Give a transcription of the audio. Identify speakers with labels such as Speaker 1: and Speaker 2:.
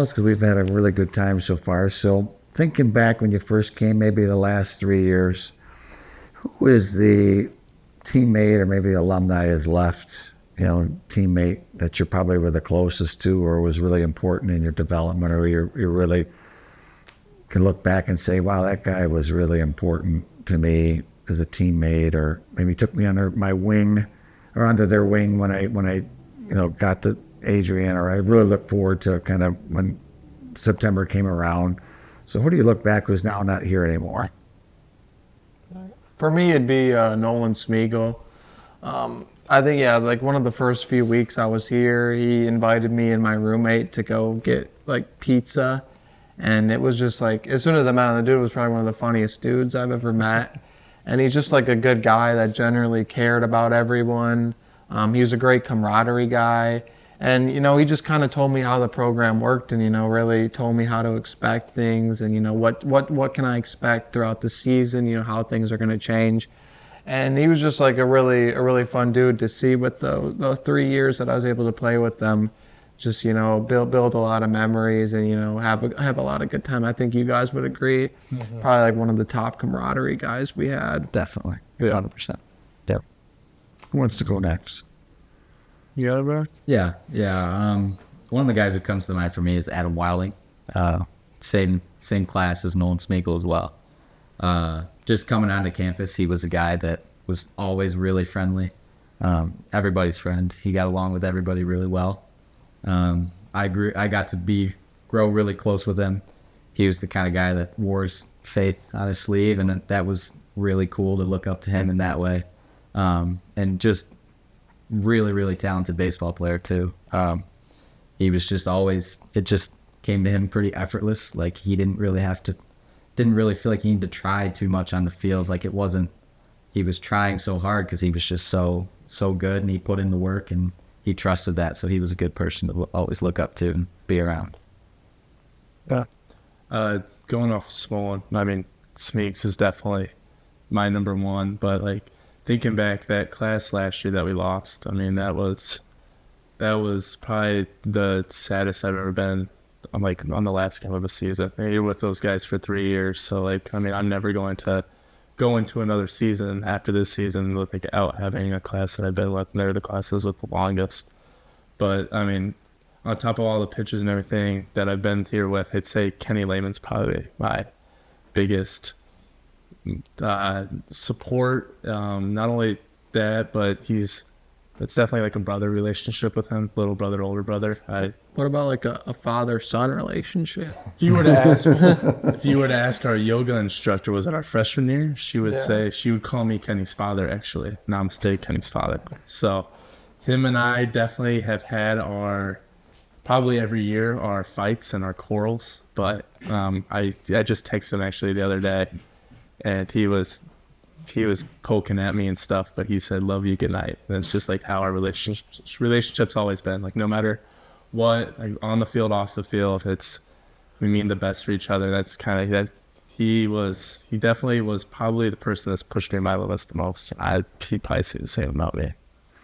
Speaker 1: Because we've had a really good time so far. So thinking back when you first came, maybe the last 3 years, who is the teammate or maybe alumni has left, teammate that you probably were the closest to or was really important in your development, or you really can look back and say, wow, that guy was really important to me as a teammate, or maybe took me under my wing or under their wing when I got to Adrian, or I really look forward to kind of when September came around. So who do you look back who's now not here anymore?
Speaker 2: For me, it'd be Nolan Smeagol. I think, like one of the first few weeks I was here, he invited me and my roommate to go get like pizza. And it was just like, as soon as I met him, the dude was probably one of the funniest dudes I've ever met. And he's just like a good guy that generally cared about everyone. He was a great camaraderie guy. And, he just kind of told me how the program worked and, really told me how to expect things and, what can I expect throughout the season, how things are going to change. And he was just like a really fun dude to see with the 3 years that I was able to play with them. Just, build a lot of memories and, have a lot of good time. I think you guys would agree. Mm-hmm. Probably like one of the top camaraderie guys we had.
Speaker 1: Definitely. 100%. Yeah. Who wants to go next?
Speaker 3: Yeah, bro.
Speaker 4: Yeah. One of the guys that comes to mind for me is Adam Wilding. Same class as Nolan Smeagol as well. Just coming onto campus, he was a guy that was always really friendly. Everybody's friend. He got along with everybody really well. I got to grow really close with him. He was the kind of guy that wore his faith on his sleeve, and that was really cool to look up to him in that way. And just really, really talented baseball player too. He was just always, it just came to him pretty effortless. Like he didn't really feel like he needed to try too much on the field. Like he was trying so hard because he was just so good, and he put in the work and he trusted that. So he was a good person to always look up to and be around.
Speaker 3: Yeah. Going off Smolen, I mean, Smeeks is definitely my number one, but like thinking back, that class last year that we lost, I mean, that was probably the saddest I've ever been on the last game of a season. You're with those guys for 3 years, so like, I mean, I'm never going to go into another season after this season without having a class that I've been with, and they're the classes with the longest. But I mean, on top of all the pitchers and everything that I've been here with, I'd say Kenny Lehman's probably my biggest support. Not only that, but it's definitely like a brother relationship with him, little brother, older brother.
Speaker 2: What about like a father-son relationship?
Speaker 3: If you were to ask our yoga instructor, was it our freshman year? She would say, she would call me Kenny's father, actually. Namaste, Kenny's father. So him and I definitely have had probably every year, our fights and our quarrels. But I just texted him actually the other day, and he was poking at me and stuff, but he said, love you, good night. And it's just like how our relationship's always been. Like no matter what, like on the field, off the field, we mean the best for each other. That's kind of that. He definitely was probably the person that's pushed me my limits the most. He'd probably say the same about me.